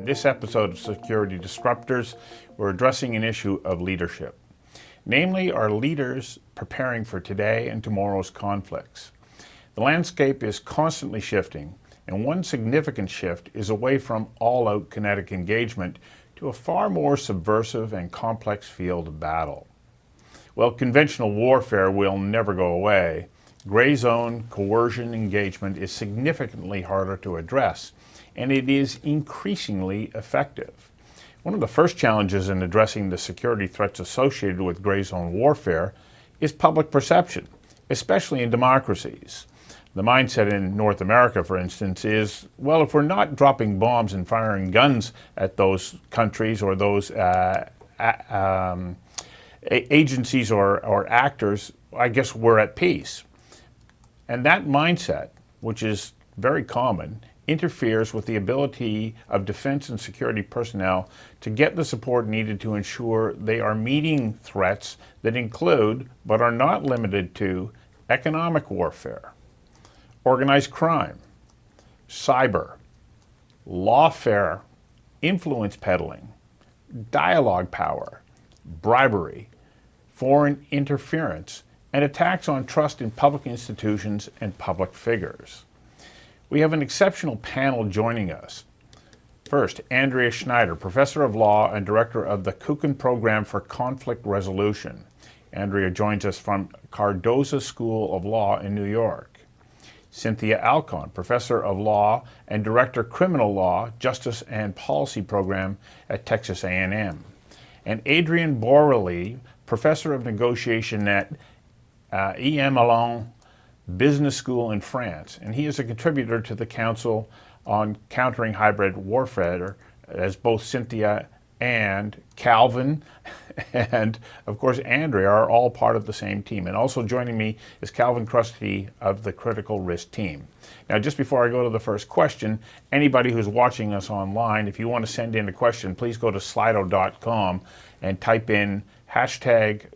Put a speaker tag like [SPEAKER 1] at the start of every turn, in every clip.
[SPEAKER 1] In this episode of Security Disruptors, we're addressing an issue of leadership. Namely, are leaders preparing for today and tomorrow's conflicts? The landscape is constantly shifting, and one significant shift is away from all-out kinetic engagement to a far more subversive and complex field of battle. Well, conventional warfare will never go away. Gray zone coercion engagement is significantly harder to address, and it is increasingly effective. One of the first challenges in addressing the security threats associated with gray zone warfare is public perception, especially in democracies. The mindset in North America, for instance, is, well, if we're not dropping bombs and firing guns at those countries or those agencies or actors, I guess we're at peace. And that mindset, which is very common, interferes with the ability of defense and security personnel to get the support needed to ensure they are meeting threats that include, but are not limited to, economic warfare, organized crime, cyber, lawfare, influence peddling, dialogue power, bribery, foreign interference, and attacks on trust in public institutions and public figures. We have an exceptional panel joining us. First, Andrea Schneider, Professor of Law and Director of the Kukin Program for Conflict Resolution. Andrea joins us from Cardozo School of Law in New York. Cynthia Alkon, Professor of Law and Director Criminal Law, Justice and Policy Program at Texas A&M. And Adrian Borbély, Professor of Negotiation at emlyon Business School in France, and he is a contributor to the Council on Countering Hybrid Warfare, as both Cynthia and Calvin and, of course, Andrea are all part of the same team. And also joining me is Calvin Crusty of the Critical Risk team. Now, just before I go to the first question, anybody who's watching us online, if you want to send in a question, please go to slido.com and type in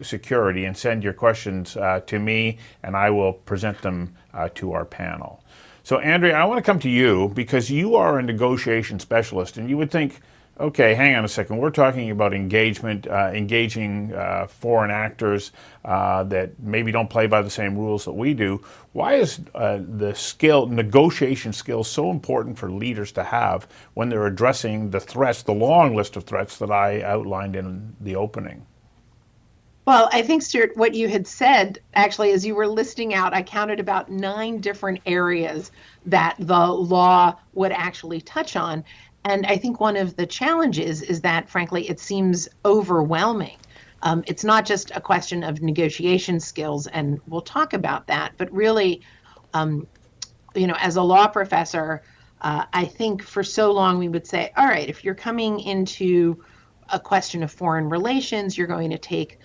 [SPEAKER 1] #security and send your questions to me, and I will present them to our panel. So, Andrea, I want to come to you because you are a negotiation specialist, and you would think, okay, hang on a second, we're talking about engagement, engaging foreign actors that maybe don't play by the same rules that we do. Why is the negotiation skill so important for leaders to have when they're addressing the threats, the long list of threats that I outlined in the opening?
[SPEAKER 2] Well, I think, Stuart, what you had said, actually, as you were listing out, I counted about 9 different areas that the law would actually touch on. And I think one of the challenges is that, frankly, it seems overwhelming. It's not just a question of negotiation skills, and we'll talk about that, but really, as a law professor, I think for so long we would say, all right, if you're coming into a question of foreign relations, you're going to take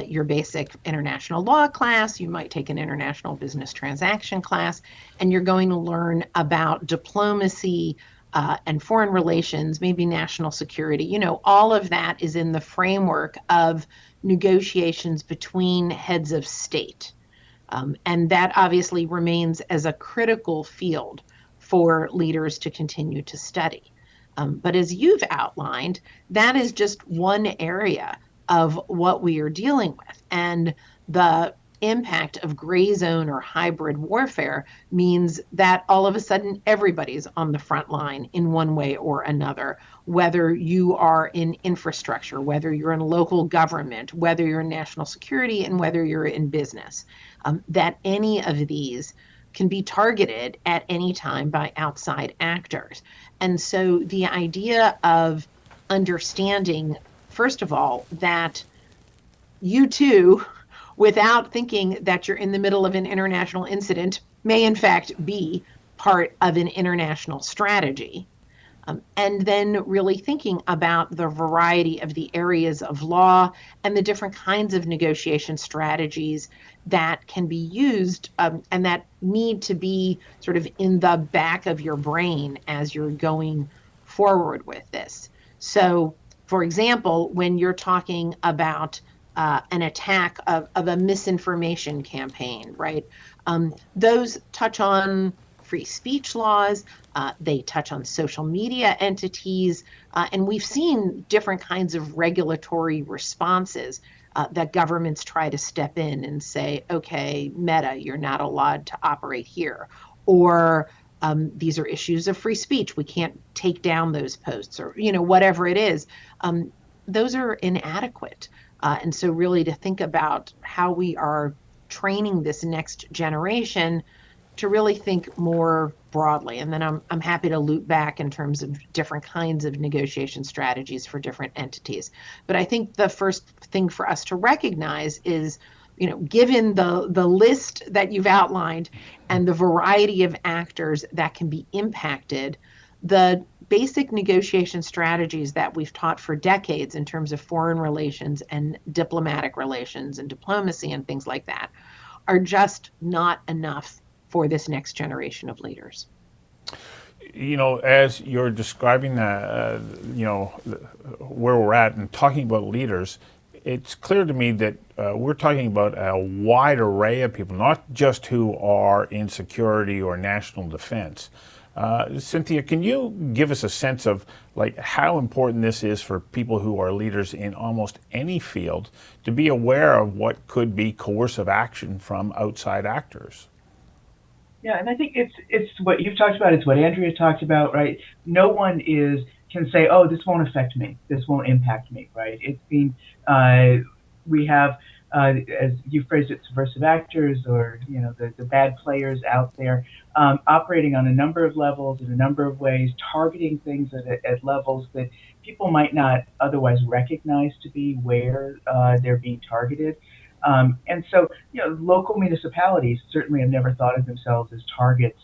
[SPEAKER 2] your basic international law class, you might take an international business transaction class, and you're going to learn about diplomacy and foreign relations, maybe national security. All of that is in the framework of negotiations between heads of state. And that obviously remains as a critical field for leaders to continue to study. But as you've outlined, that is just one area of what we are dealing with. And the impact of gray zone or hybrid warfare means that all of a sudden everybody's on the front line in one way or another, whether you are in infrastructure, whether you're in local government, whether you're in national security, and whether you're in business, that any of these can be targeted at any time by outside actors. And so the idea of understanding, first of all, that you too, without thinking that you're in the middle of an international incident, may in fact be part of an international strategy. And then really thinking about the variety of the areas of law and the different kinds of negotiation strategies that can be used and that need to be sort of in the back of your brain as you're going forward with this. So, for example, when you're talking about an attack of a misinformation campaign, right? Those touch on free speech laws. They touch on social media entities. And we've seen different kinds of regulatory responses that governments try to step in and say, okay, Meta, you're not allowed to operate here. Or these are issues of free speech. We can't take down those posts, or whatever it is. Those are inadequate. And so really to think about how we are training this next generation to really think more broadly. And then I'm happy to loop back in terms of different kinds of negotiation strategies for different entities. But I think the first thing for us to recognize is, given the list that you've outlined and the variety of actors that can be impacted, the basic negotiation strategies that we've taught for decades in terms of foreign relations and diplomatic relations and diplomacy and things like that are just not enough for this next generation of leaders.
[SPEAKER 1] As you're describing that, where we're at and talking about leaders, it's clear to me that we're talking about a wide array of people, not just who are in security or national defense. Cynthia, can you give us a sense of how important this is for people who are leaders in almost any field to be aware of what could be coercive action from outside actors?
[SPEAKER 3] Yeah, and I think it's what you've talked about. It's what Andrea talked about, right? No one can say, "Oh, this won't affect me. This won't impact me," right? It's been we have, as you phrased it, subversive actors, or the bad players out there, operating on a number of levels in a number of ways, targeting things at levels that people might not otherwise recognize to be where they're being targeted. And so, local municipalities certainly have never thought of themselves as targets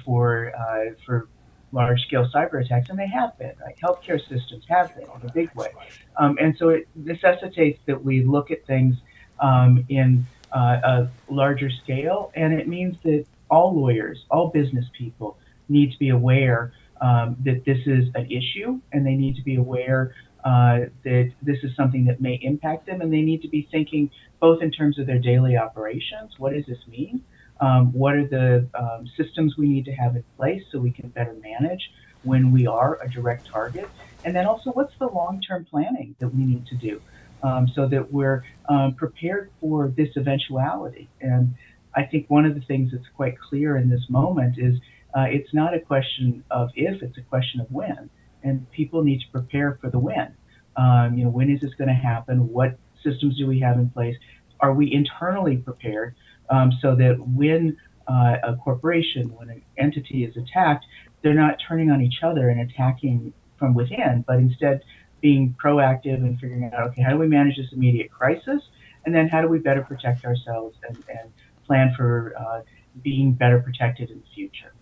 [SPEAKER 3] for large-scale cyber attacks, and they have been. Right? Healthcare systems have been in a big way, and so it necessitates that we look at things in a larger scale, and it means that all lawyers, all business people, need to be aware that this is an issue, and they need to be aware that this is something that may impact them, and they need to be thinking both in terms of their daily operations. What does this mean? What are the systems we need to have in place so we can better manage when we are a direct target? And then also, what's the long-term planning that we need to do so that we're prepared for this eventuality? And I think one of the things that's quite clear in this moment is it's not a question of if, it's a question of when. And people need to prepare for the when. When is this going to happen? What systems do we have in place? Are we internally prepared so that when a corporation, when an entity is attacked, they're not turning on each other and attacking from within, but instead being proactive and figuring out, okay, how do we manage this immediate crisis? And then how do we better protect ourselves and plan for being better protected in the future?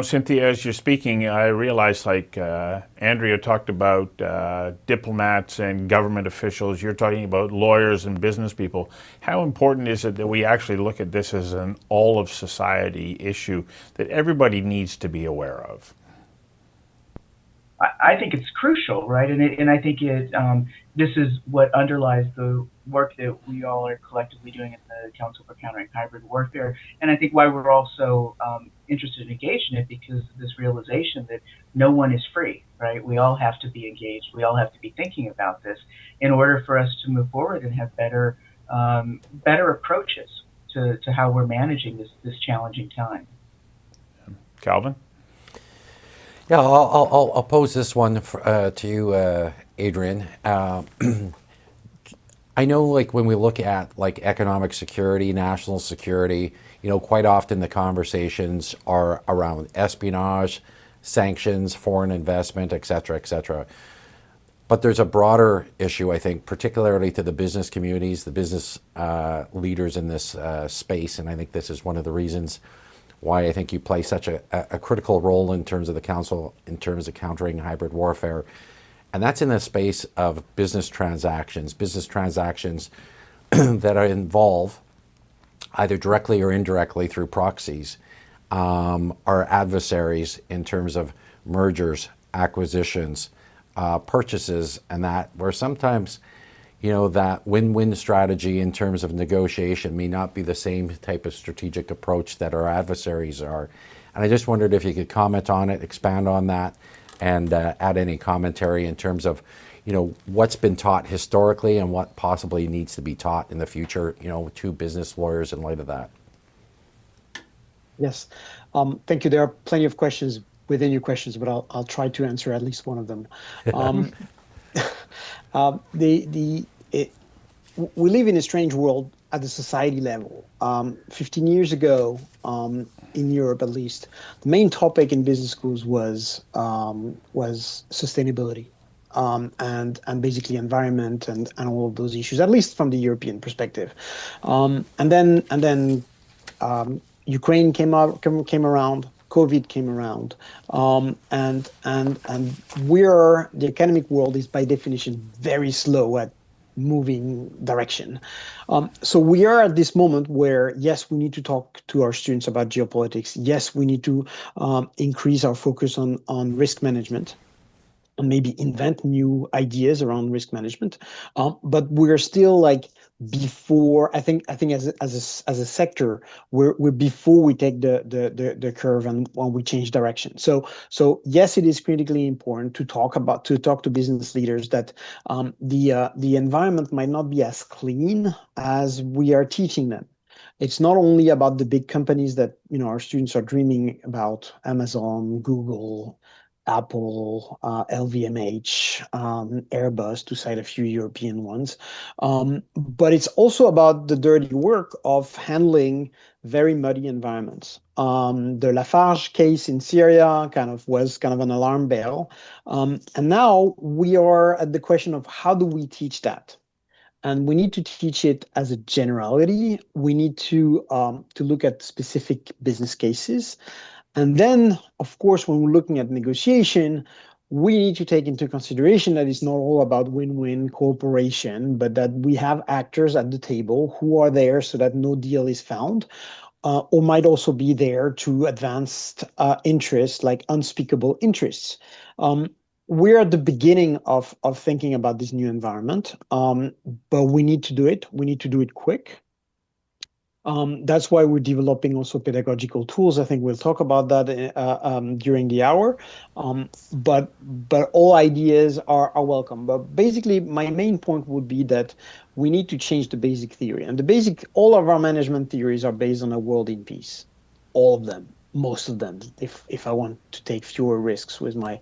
[SPEAKER 1] Cynthia, as you're speaking, I realized Andrea talked about diplomats and government officials. You're talking about lawyers and business people. How important is it that we actually look at this as an all of society issue that everybody needs to be aware of?
[SPEAKER 3] I think it's crucial, right? And I think this is what underlies the work that we all are collectively doing at the Council for Countering Hybrid Warfare. And I think why we're also interested in engaging it, because of this realization that no one is free, right? We all have to be engaged. We all have to be thinking about this in order for us to move forward and have better approaches to how we're managing this challenging time.
[SPEAKER 1] Calvin?
[SPEAKER 4] Yeah, I'll pose this one to you, Adrian. I know, when we look at economic security, national security, quite often the conversations are around espionage, sanctions, foreign investment, et cetera, et cetera. But there's a broader issue, I think, particularly to the business communities, the business leaders in this space, and I think this is one of the reasons why I think you play such a critical role in terms of the Council, in terms of countering hybrid warfare. And that's in the space of business transactions that involve, either directly or indirectly through proxies, our adversaries in terms of mergers, acquisitions, purchases, and that, where sometimes, that win-win strategy in terms of negotiation may not be the same type of strategic approach that our adversaries are. And I just wondered if you could comment on it, expand on that, and add any commentary in terms of, what's been taught historically and what possibly needs to be taught in the future, to business lawyers in light of that.
[SPEAKER 5] Yes, thank you. There are plenty of questions within your questions, but I'll try to answer at least one of them. We live in a strange world at the society level. 15 years ago, in Europe at least, the main topic in business schools was sustainability, and basically environment and all of those issues, at least from the European perspective. And then Ukraine came around. COVID came around, and the academic world is by definition very slow at moving direction. So we are at this moment where, yes, we need to talk to our students about geopolitics. Yes, we need to increase our focus on risk management and maybe invent new ideas around risk management. But we're still before. I think as a sector, we're before we take the curve and when we change direction. So yes, it is critically important to talk to business leaders that the environment might not be as clean as we are teaching them. It's not only about the big companies that our students are dreaming about: Amazon, Google, Apple, LVMH, Airbus, to cite a few European ones. But it's also about the dirty work of handling very muddy environments. The Lafarge case in Syria was an alarm bell. And now we are at the question of how do we teach that? And we need to teach it as a generality. We need to look at specific business cases. And then, of course, when we're looking at negotiation, we need to take into consideration that it's not all about win-win cooperation, but that we have actors at the table who are there so that no deal is found, or might also be there to advance interests, like unspeakable interests. We're at the beginning of thinking about this new environment, but we need to do it. We need to do it quick. That's why we're developing also pedagogical tools. I think we'll talk about that during the hour. But all ideas are welcome. But basically, my main point would be that we need to change the basic theory. And all of our management theories are based on a world in peace. All of them, most of them, if I want to take fewer risks with my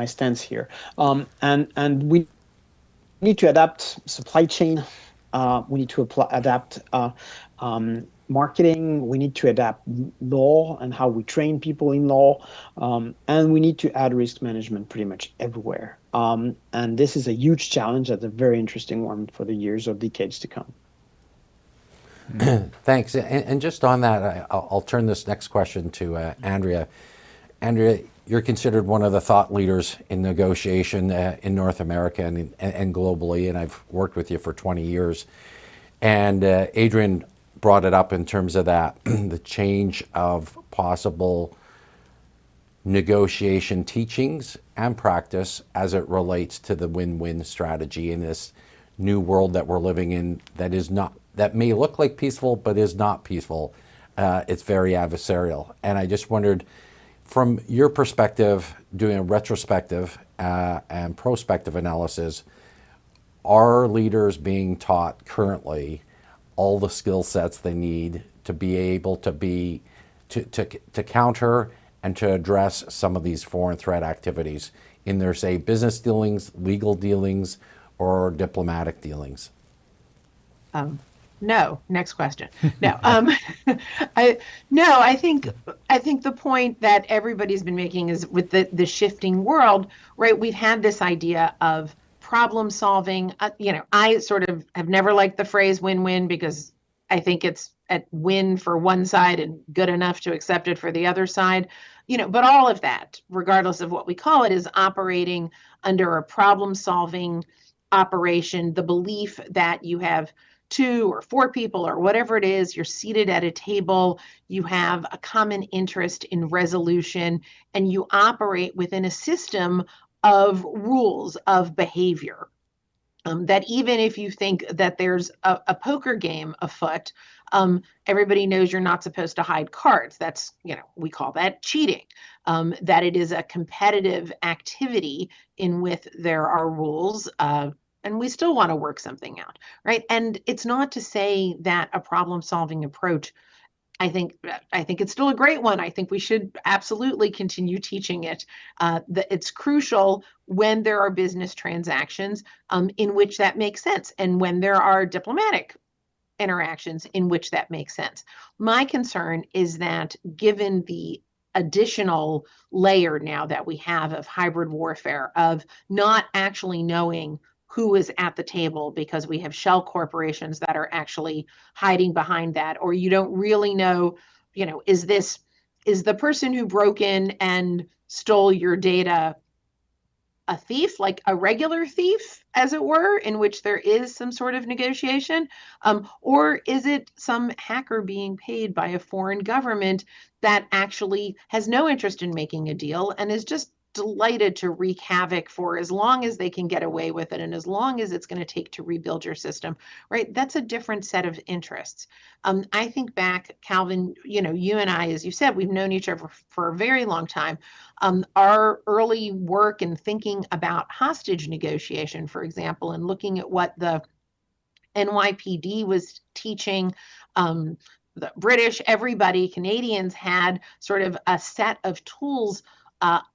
[SPEAKER 5] stance here. And we need to adapt supply chain. We need to adapt marketing. We need to adapt law and how we train people in law. And we need to add risk management pretty much everywhere. And this is a huge challenge. That's a very interesting one for the years or decades to come.
[SPEAKER 4] Thanks. And just on that, I'll turn this next question to Andrea. Andrea, you're considered one of the thought leaders in negotiation in North America and globally, and I've worked with you for 20 years. And Adrian brought it up in terms of that, the change of possible negotiation teachings and practice as it relates to the win-win strategy in this new world that we're living in that may look like peaceful, but is not peaceful. It's very adversarial. And I just wondered, from your perspective, doing a retrospective and prospective analysis, are leaders being taught currently all the skill sets they need to be able to counter and to address some of these foreign threat activities in their, say, business dealings, legal dealings, or diplomatic dealings?
[SPEAKER 2] No. Next question. No. I think the point that everybody's been making is with the shifting world, right? We've had this idea of problem solving. I sort of have never liked the phrase win-win because I think it's at win for one side and good enough to accept it for the other side. But all of that, regardless of what we call it, is operating under a problem solving operation. The belief that you have 2 or 4 people or whatever it is, you're seated at a table, you have a common interest in resolution, and you operate within a system of rules of behavior. That even if you think that there's a poker game afoot, everybody knows you're not supposed to hide cards. That's, we call that cheating. That it is a competitive activity in which there are rules, and we still want to work something out, right? And it's not to say that a problem-solving approach, I think it's still a great one. I think we should absolutely continue teaching it. It's crucial when there are business transactions in which that makes sense, and when there are diplomatic interactions in which that makes sense. My concern is that given the additional layer now that we have of hybrid warfare, of not actually knowing who is at the table because we have shell corporations that are actually hiding behind that, or you don't really know, is the person who broke in and stole your data a thief, like a regular thief, as it were, in which there is some sort of negotiation? Or is it some hacker being paid by a foreign government that actually has no interest in making a deal and is just delighted to wreak havoc for as long as they can get away with it and as long as it's going to take to rebuild your system, right? That's a different set of interests. I think back, Calvin, you and I, as you said, we've known each other for a very long time. Our early work in thinking about hostage negotiation, for example, and looking at what the NYPD was teaching, the British, everybody, Canadians had sort of a set of tools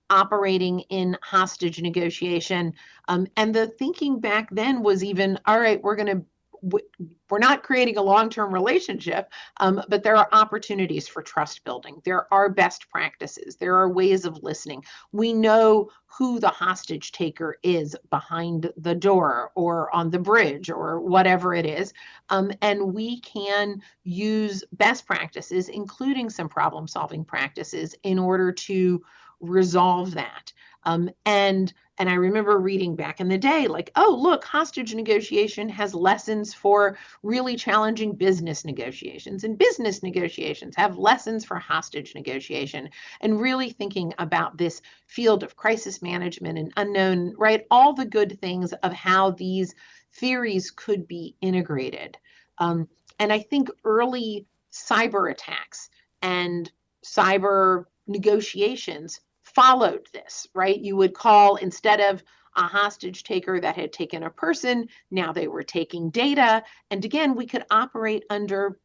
[SPEAKER 2] operating in hostage negotiation. And the thinking back then was even, all right, we're not creating a long-term relationship, but there are opportunities for trust building. There are best practices. There are ways of listening. We know who the hostage taker is behind the door or on the bridge or whatever it is. And we can use best practices, including some problem-solving practices, in order to resolve that. And I remember reading back in the day, like, oh, look, hostage negotiation has lessons for really challenging business negotiations, and business negotiations have lessons for hostage negotiation, and really thinking about this field of crisis management and unknown, right? All the good things of how these theories could be integrated. And I think early cyber attacks and cyber negotiations followed this, right? You would call, instead of a hostage taker that had taken a person, now they were taking data. And again, we could operate under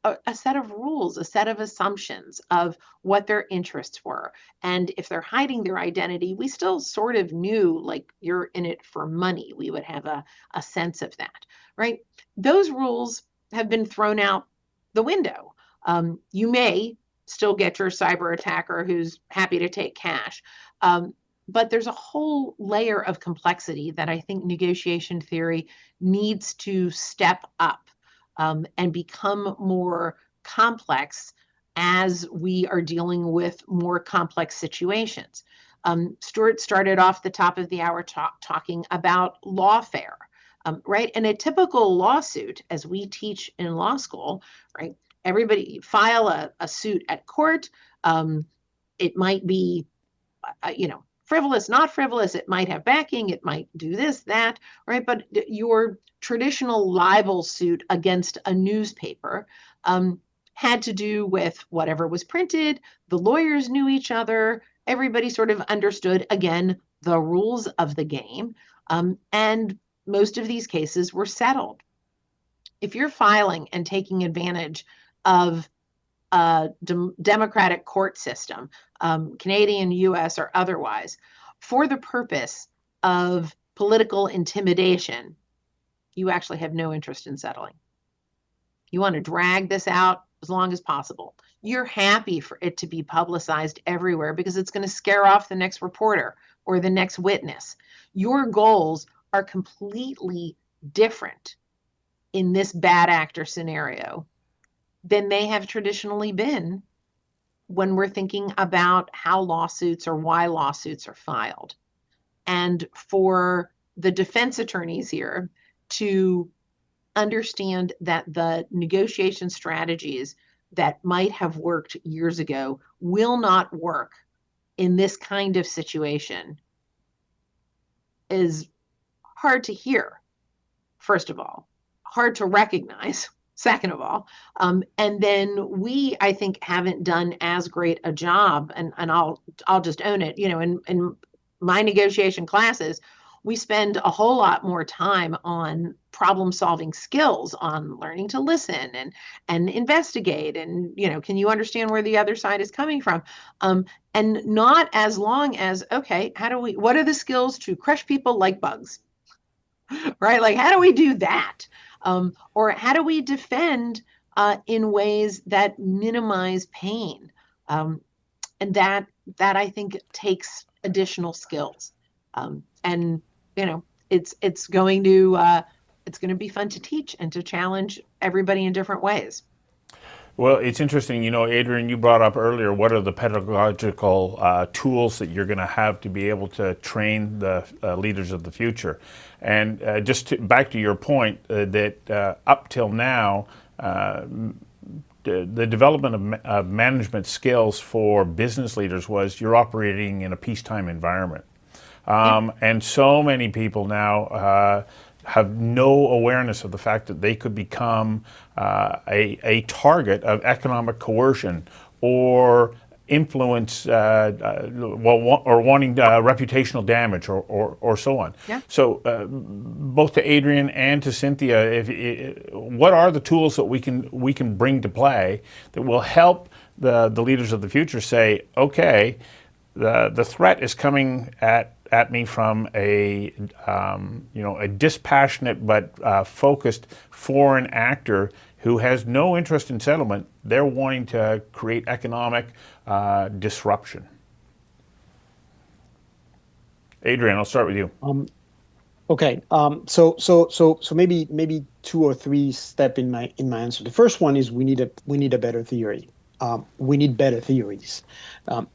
[SPEAKER 2] a set of rules, a set of assumptions of what their interests were. And if they're hiding their identity, we still sort of knew, like, you're in it for money. We would have a sense of that, right? Those rules have been thrown out the window. You may still get your cyber attacker who's happy to take cash. But there's a whole layer of complexity that I think negotiation theory needs to step up and become more complex as we are dealing with more complex situations. Stuart started off the top of the hour talking about lawfare, right? And a typical lawsuit, as we teach in law school, right? Everybody file a suit at court. It might be, frivolous, not frivolous. It might have backing. It might do this, that, right? But your traditional libel suit against a newspaper had to do with whatever was printed. The lawyers knew each other. Everybody sort of understood, again, the rules of the game. And most of these cases were settled. If you're filing and taking advantage of a democratic court system, Canadian, US, or otherwise, for the purpose of political intimidation, you actually have no interest in settling. You want to drag this out as long as possible. You're happy for it to be publicized everywhere because it's going to scare off the next reporter or the next witness. Your goals are completely different in this bad actor scenario than they have traditionally been when we're thinking about how lawsuits or why lawsuits are filed. And for the defense attorneys here to understand that the negotiation strategies that might have worked years ago will not work in this kind of situation is hard to hear. first of all, hard to recognize, second of all. And then we, I think, haven't done as great a job, and I'll just own it, in my negotiation classes, we spend a whole lot more time on problem solving skills, on learning to listen and investigate, and can you understand where the other side is coming from, and not as long as, okay, what are the skills to crush people like bugs, right? Like, how do we do that, or how do we defend in ways that minimize pain, and that I think takes additional skills, and it's going to be fun to teach and to challenge everybody in different ways.
[SPEAKER 1] Well, it's interesting, Adrian, you brought up earlier, what are the pedagogical tools that you're going to have to be able to train the leaders of the future? And back to your point, that up till now, the development of management skills for business leaders was you're operating in a peacetime environment. And so many people now have no awareness of the fact that they could become a target of economic coercion or influence, or wanting reputational damage or so on.
[SPEAKER 2] Yeah.
[SPEAKER 1] So both to Adrian and to Cynthia, what are the tools that we can bring to play that will help the leaders of the future say, okay, the threat is coming at me from a dispassionate but focused foreign actor who has no interest in settlement. They're wanting to create economic disruption. Adrian, I'll start with you.
[SPEAKER 5] Okay. So maybe two or three step in my answer. The first one is we need a better theory. We need better theories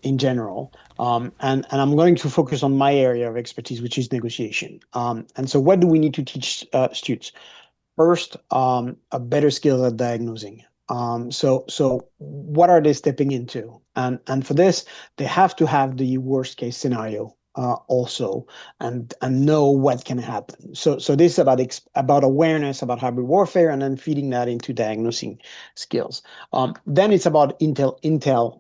[SPEAKER 5] in general. And I'm going to focus on my area of expertise, which is negotiation. And so what do we need to teach students? First, a better skill at diagnosing. So what are they stepping into? And for this, they have to have the worst case scenario also, and know what can happen. So this is about awareness about hybrid warfare, and then feeding that into diagnosing skills. Then it's about intel.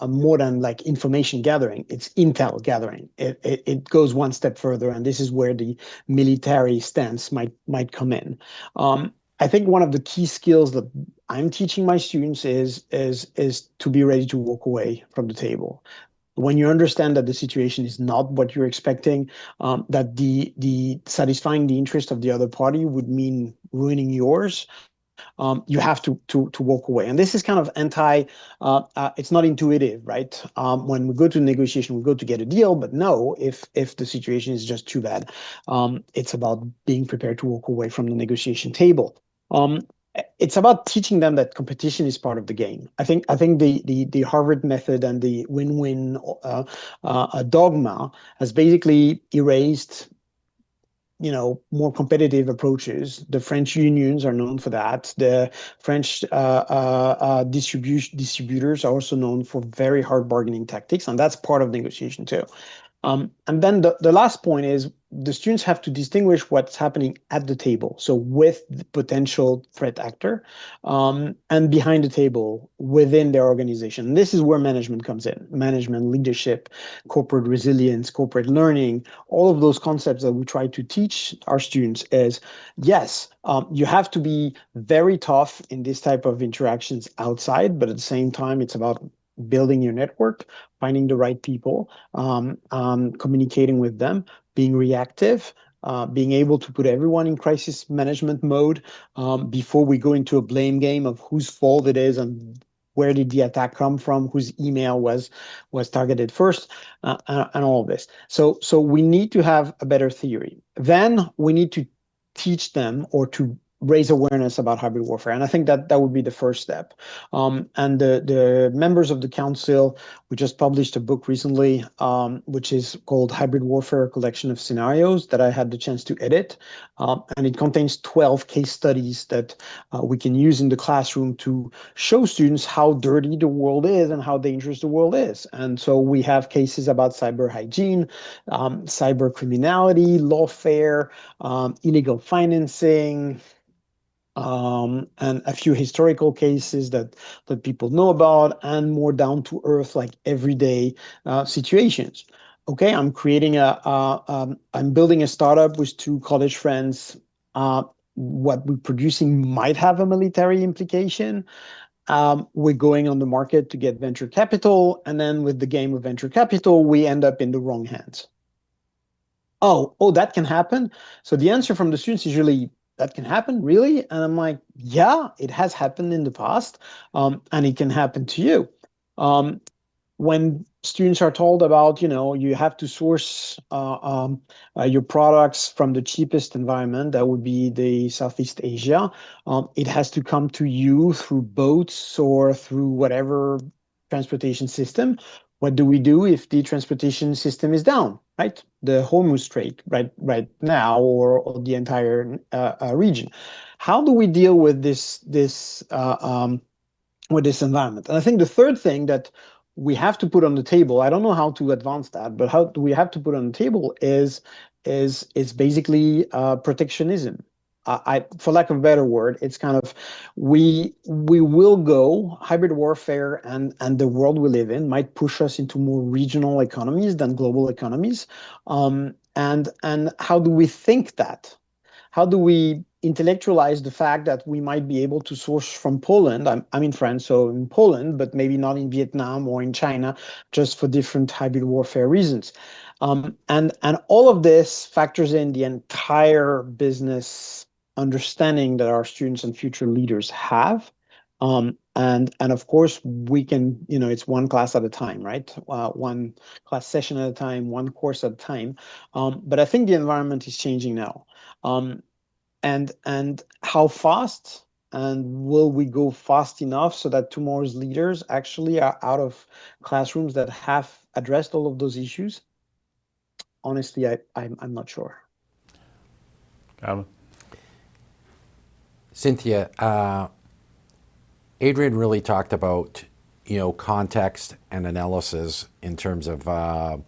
[SPEAKER 5] More than like information gathering, it's intel gathering. It goes one step further, and this is where the military stance might come in. I think one of the key skills that I'm teaching my students is to be ready to walk away from the table. When you understand that the situation is not what you're expecting, that the satisfying the interest of the other party would mean ruining yours, you have to walk away. And this is kind of it's not intuitive, right? When we go to negotiation, we go to get a deal, but no, if the situation is just too bad, it's about being prepared to walk away from the negotiation table. It's about teaching them that competition is part of the game. I think the Harvard method and the win-win dogma has basically erased more competitive approaches. The French unions are known for that. The French distributors are also known for very hard bargaining tactics, and that's part of negotiation too. And then the last point is the students have to distinguish what's happening at the table, so with the potential threat actor, and behind the table within their organization. And this is where management comes in. Management, leadership, corporate resilience, corporate learning, all of those concepts that we try to teach our students is, yes, you have to be very tough in this type of interactions outside, but at the same time, it's about building your network, finding the right people, communicating with them, being reactive, being able to put everyone in crisis management mode before we go into a blame game of whose fault it is and where did the attack come from, whose email was targeted first, and all of this. So we need to have a better theory. Then we need to teach them or to raise awareness about hybrid warfare. And I think that that would be the first step. And the members of the council, we just published a book recently, which is called Hybrid Warfare, a collection of scenarios that I had the chance to edit. And it contains 12 case studies that we can use in the classroom to show students how dirty the world is and how dangerous the world is. And so we have cases about cyber hygiene, cyber criminality, lawfare, illegal financing, and a few historical cases that people know about, and more down to earth, like everyday situations. Okay, I'm creating I'm building a startup with two college friends. What we're producing might have a military implication. We're going on the market to get venture capital, and then with the game of venture capital, we end up in the wrong hands. Oh, that can happen. So the answer from the students is really, that can happen, really? And I'm like, yeah, it has happened in the past, and it can happen to you. When students are told about, you have to source your products from the cheapest environment, that would be the Southeast Asia. It has to come to you through boats or through whatever transportation system. What do we do if the transportation system is down, right? The Hormuz Strait right now, or the entire region. How do we deal with this with this environment? And I think the third thing that we have to put on the table, I don't know how to advance that, but how do we have to put on the table is basically protectionism. For lack of a better word, it's kind of, we will go hybrid warfare, and the world we live in might push us into more regional economies than global economies. And how do we think that? How do we intellectualize the fact that we might be able to source from Poland? I'm in France, so in Poland, but maybe not in Vietnam or in China, just for different hybrid warfare reasons. And all of this factors in the entire business understanding that our students and future leaders have. And of course, we can, it's one class at a time, right? One class session at a time, one course at a time. But I think the environment is changing now. And how fast, and will we go fast enough so that tomorrow's leaders actually are out of classrooms that have addressed all of those issues? Honestly, I'm not sure.
[SPEAKER 4] Cynthia, Adrian really talked about context and analysis in terms of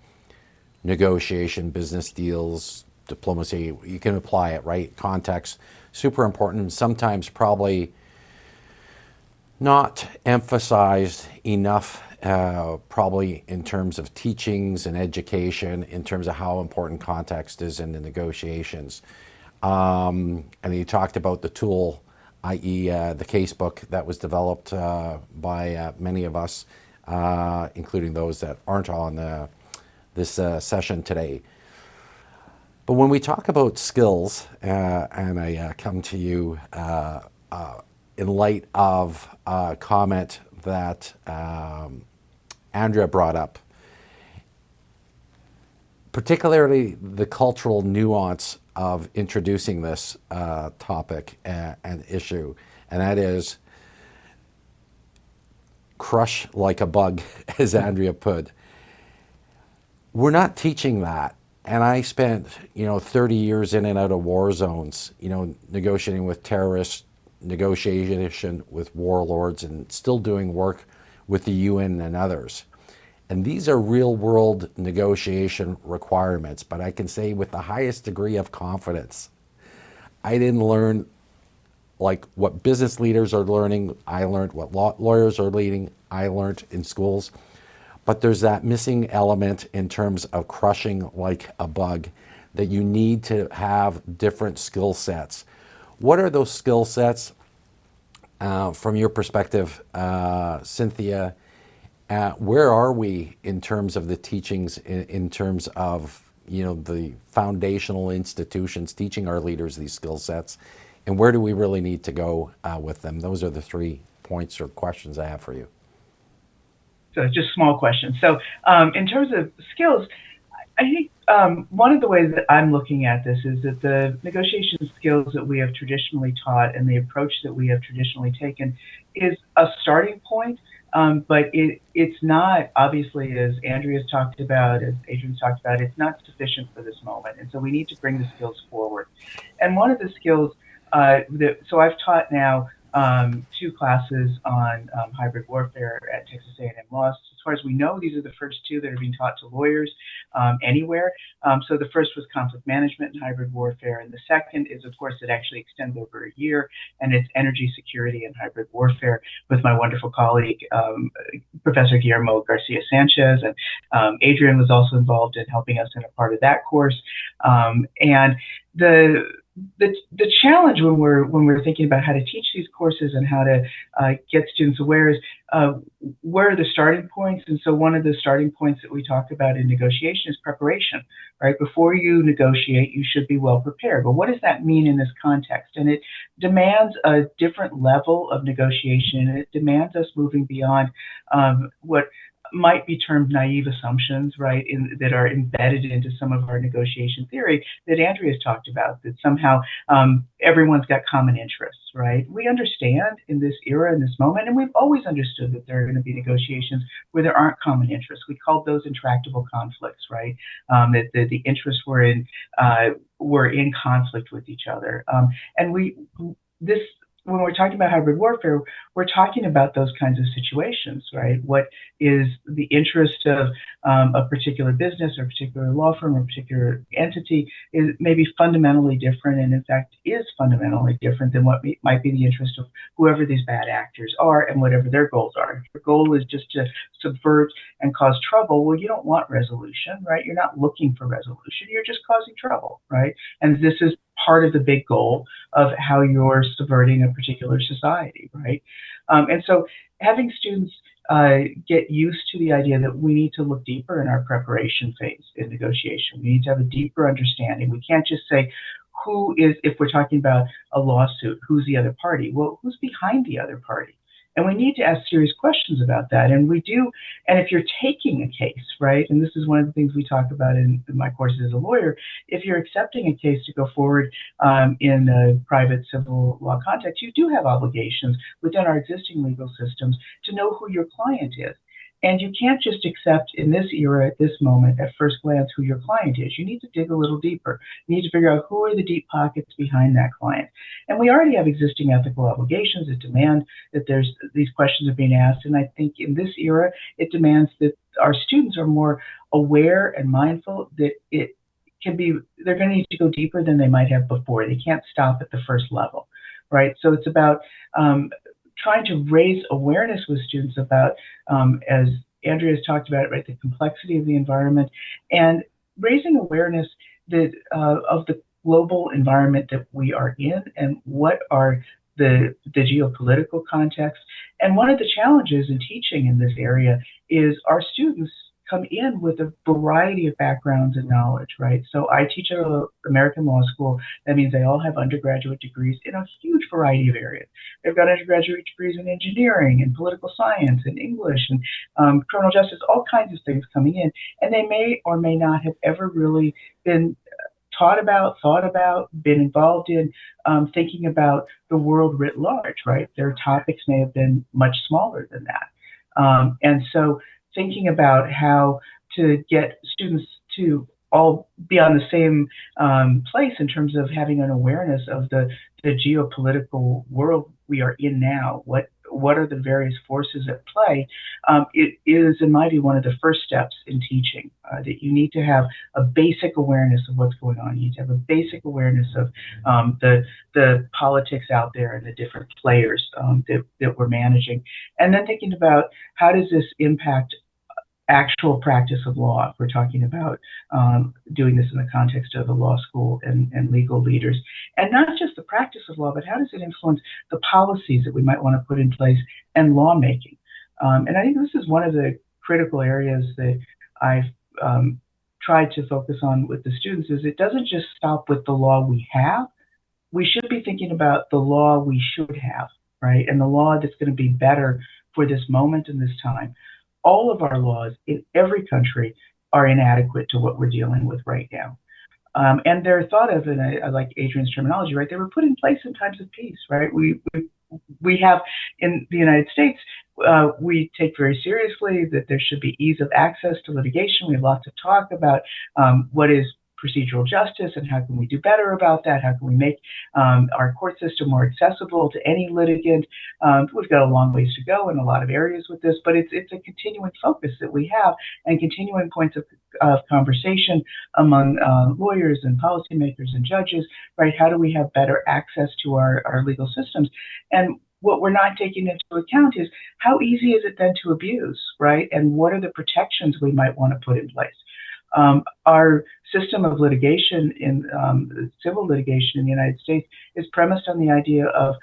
[SPEAKER 4] negotiation, business deals, diplomacy. You can apply it, right? Context, super important. Sometimes probably not emphasized enough, probably in terms of teachings and education, in terms of how important context is in the negotiations. And he talked about the tool, i.e. The casebook that was developed by many of us, including those that aren't on this session today. But when we talk about skills, and I come to you in light of a comment that Andrea brought up, particularly the cultural nuance of introducing this topic and issue, and that is crush like a bug, as Andrea put. We're not teaching that. And I spent, 30 years in and out of war zones, negotiating with terrorists, negotiation with warlords, and still doing work with the UN and others. And these are real world negotiation requirements, but I can say with the highest degree of confidence, I didn't learn like what business leaders are learning. I learned what lawyers are leading. I learned in schools. But there's that missing element in terms of crushing like a bug, that you need to have different skill sets. What are those skill sets from your perspective, Cynthia? Where are we in terms of the teachings, in terms of the foundational institutions teaching our leaders these skill sets, and where do we really need to go with them? Those are the 3 points or questions I have for you.
[SPEAKER 3] So just small questions. So in terms of skills, I think one of the ways that I'm looking at this is that the negotiation skills that we have traditionally taught and the approach that we have traditionally taken is a starting point, but it's not, obviously, as Andrea's talked about, as Adrian's talked about, it's not sufficient for this moment. And so we need to bring the skills forward. And one of the skills so I've taught now 2 classes on hybrid warfare at Texas A&M Law. As far as we know, these are the first 2 that are being taught to lawyers anywhere. So the first was conflict management and hybrid warfare, and the second is, of course, it actually extends over a year, and it's energy security and hybrid warfare with my wonderful colleague, Professor Guillermo Garcia Sanchez, and Adrian was also involved in helping us in a part of that course. And the challenge when we're thinking about how to teach these courses and how to get students aware is where are the starting points. And so one of the starting points that we talk about in negotiation is preparation, right? Before you negotiate, you should be well prepared. But what does that mean in this context? And it demands a different level of negotiation, and it demands us moving beyond what might be termed naive assumptions, right, that are embedded into some of our negotiation theory that Andrea's talked about, that somehow everyone's got common interests, right? We understand in this era, in this moment, and we've always understood that there are going to be negotiations where there aren't common interests. We called those intractable conflicts, right? That the interests were in conflict with each other. And when we're talking about hybrid warfare, we're talking about those kinds of situations, right? What is the interest of a particular business or a particular law firm or a particular entity is maybe fundamentally different, and in fact is fundamentally different than what might be the interest of whoever these bad actors are and whatever their goals are. If your goal is just to subvert and cause trouble, well, you don't want resolution, right? You're not looking for resolution, you're just causing trouble, right? And this is part of the big goal of how you're subverting a particular society, right? And so having students get used to the idea that we need to look deeper in our preparation phase in negotiation. We need to have a deeper understanding. We can't just say, if we're talking about a lawsuit, who's the other party? Well, who's behind the other party? And we need to ask serious questions about that. And we do. And if you're taking a case, right, and this is one of the things we talk about in my courses as a lawyer, if you're accepting a case to go forward in a private civil law context, you do have obligations within our existing legal systems to know who your client is. And you can't just accept in this era, at this moment, at first glance, who your client is. You need to dig a little deeper. You need to figure out who are the deep pockets behind that client. And we already have existing ethical obligations that demand that these questions are being asked. And I think in this era, it demands that our students are more aware and mindful that they're going to need to go deeper than they might have before. They can't stop at the first level, right? So it's about trying to raise awareness with students about, as Andrea has talked about, right, the complexity of the environment, and raising awareness that of the global environment that we are in and what are the geopolitical context. And one of the challenges in teaching in this area is our students come in with a variety of backgrounds and knowledge, right? So I teach at an American law school. That means they all have undergraduate degrees in a huge variety of areas. They've got undergraduate degrees in engineering and political science and English and criminal justice, all kinds of things coming in. And they may or may not have ever really been thought about, been involved in thinking about the world writ large, right? Their topics may have been much smaller than that. And so thinking about how to get students to all be on the same place in terms of having an awareness of the geopolitical world we are in now. What are the various forces at play? It is, in my view, one of the first steps in teaching, that you need to have a basic awareness of what's going on. You need to have a basic awareness of the politics out there and the different players that we're managing. And then thinking about how does this impact actual practice of law, if we're talking about doing this in the context of the law school and legal leaders. And not just the practice of law, but how does it influence the policies that we might want to put in place and lawmaking? And I think this is one of the critical areas that I've tried to focus on with the students, is it doesn't just stop with the law we have. We should be thinking about the law we should have, right? And the law that's going to be better for this moment and this time. All of our laws in every country are inadequate to what we're dealing with right now. And they're thought of, and I like Adrian's terminology, right? They were put in place in times of peace, right? We have in the United States, we take very seriously that there should be ease of access to litigation. We have lots of talk about what is procedural justice and how can we do better about that? How can we make our court system more accessible to any litigant? We've got a long ways to go in a lot of areas with this, but it's a continuing focus that we have and continuing points of conversation among lawyers and policymakers and judges, right? How do we have better access to our legal systems? And what we're not taking into account is how easy is it then to abuse, right? And what are the protections we might want to put in place? Our system of litigation in civil litigation in the United States is premised on the idea of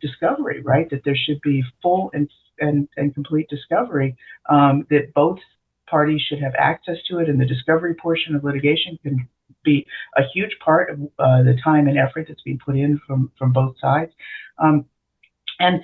[SPEAKER 3] discovery, right? That there should be full and complete discovery, that both parties should have access to it, and the discovery portion of litigation can be a huge part of the time and effort that's being put in from both sides. And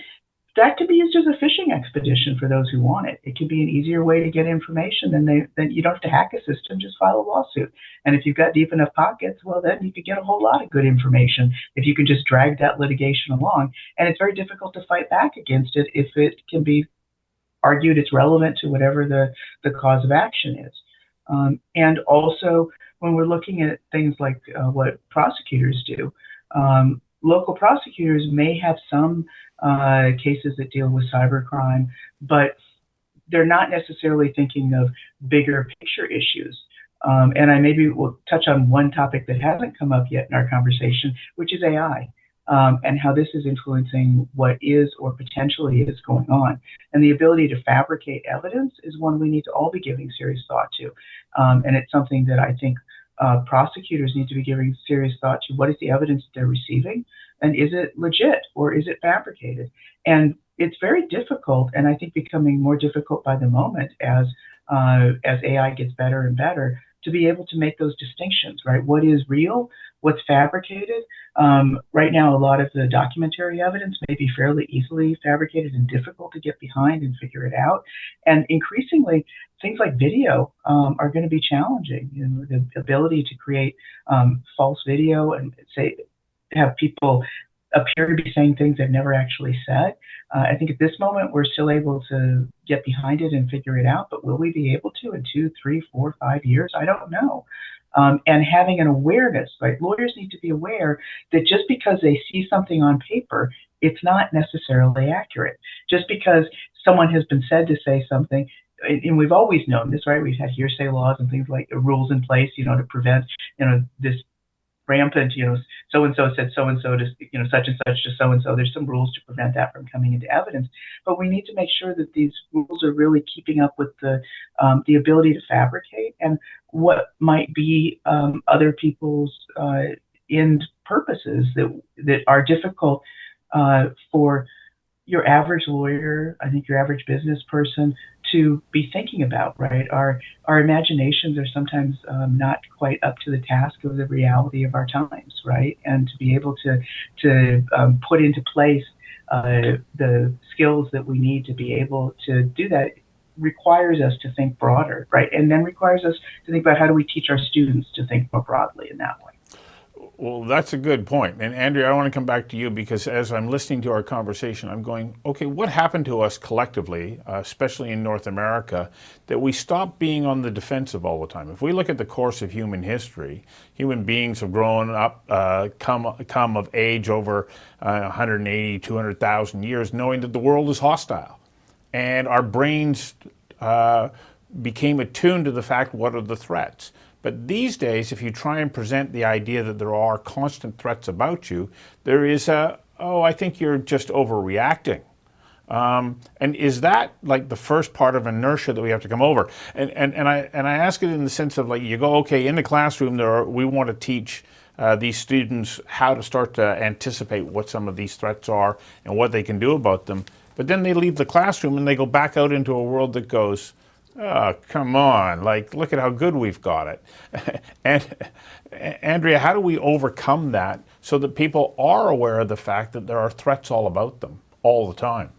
[SPEAKER 3] that could be used as a fishing expedition for those who want it. It could be an easier way to get information than you don't have to hack a system, just file a lawsuit. And if you've got deep enough pockets, well, then you could get a whole lot of good information if you can just drag that litigation along. And it's very difficult to fight back against it if it can be argued it's relevant to whatever the cause of action is. And also, when we're looking at things like what prosecutors do, local prosecutors may have some cases that deal with cybercrime, but they're not necessarily thinking of bigger picture issues. And I maybe will touch on one topic that hasn't come up yet in our conversation, which is AI, and how this is influencing what is or potentially is going on. And the ability to fabricate evidence is one we need to all be giving serious thought to. And it's something that I think prosecutors need to be giving serious thought to. What is the evidence that they're receiving? And is it legit or is it fabricated? And it's very difficult, and I think becoming more difficult by the moment as AI gets better and better, to be able to make those distinctions, right? What is real? What's fabricated? Right now, a lot of the documentary evidence may be fairly easily fabricated and difficult to get behind and figure it out. And increasingly, things like video are going to be challenging. You know, the ability to create false video and have people appear to be saying things they've never actually said. I think at this moment, we're still able to get behind it and figure it out, but will we be able to in 2, 3, 4, 5 years? I don't know. And having an awareness, right? Lawyers need to be aware that just because they see something on paper, it's not necessarily accurate. Just because someone has been said to say something, and we've always known this, right? We've had hearsay laws and things like rules in place, you know, to prevent, you know, this rampant, you know, so-and-so said so-and-so to, you know, such and such to so-and-so. There's some rules to prevent that from coming into evidence, but we need to make sure that these rules are really keeping up with the ability to fabricate and what might be other people's end purposes that are difficult for your average lawyer, I think your average business person to be thinking about, right? Our imaginations are sometimes not quite up to the task of the reality of our times, right? And to be able to put into place the skills that we need to be able to do that requires us to think broader, right? And then requires us to think about how do we teach our students to think more broadly in that way.
[SPEAKER 1] Well, that's a good point. And Andrea, I want to come back to you because as I'm listening to our conversation, I'm going, okay, what happened to us collectively, especially in North America, that we stopped being on the defensive all the time? If we look at the course of human history, human beings have grown up, come of age over 180, 200,000 years, knowing that the world is hostile. And our brains became attuned to the fact, what are the threats? But these days, if you try and present the idea that there are constant threats about you, there is I think you're just overreacting. And is that like the first part of inertia that we have to come over? And I ask it in the sense of like, you go, okay, in the classroom, we want to teach these students how to start to anticipate what some of these threats are and what they can do about them. But then they leave the classroom and they go back out into a world that goes, oh, come on, like, look at how good we've got it. And Andrea, how do we overcome that so that people are aware of the fact that there are threats all about them all the time?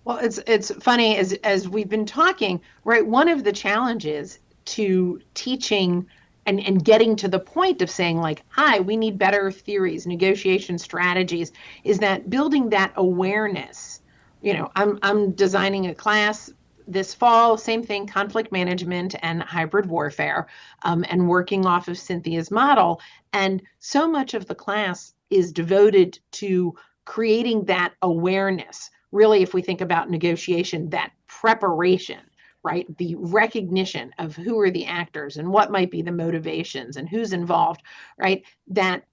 [SPEAKER 2] Well, it's funny as we've been talking, right? One of the challenges to teaching and getting to the point of saying like, hi, we need better theories, negotiation strategies, is that building that awareness. I'm designing a class this fall, same thing, conflict management and hybrid warfare, and working off of Cynthia's model. And so much of the class is devoted to creating that awareness. Really, if we think about negotiation, that preparation, right? The recognition of who are the actors and what might be the motivations and who's involved, right? That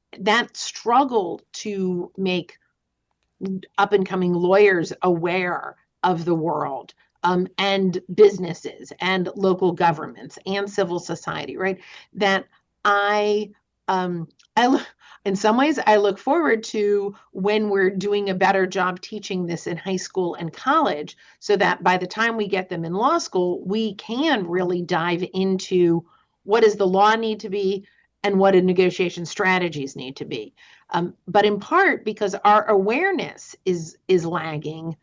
[SPEAKER 2] struggle to make up and coming lawyers aware of the world, and businesses and local governments and civil society, right? That I in some ways, I look forward to when we're doing a better job teaching this in high school and college, so that by the time we get them in law school, we can really dive into what does the law need to be and what do negotiation strategies need to be. But in part because our awareness is lagging,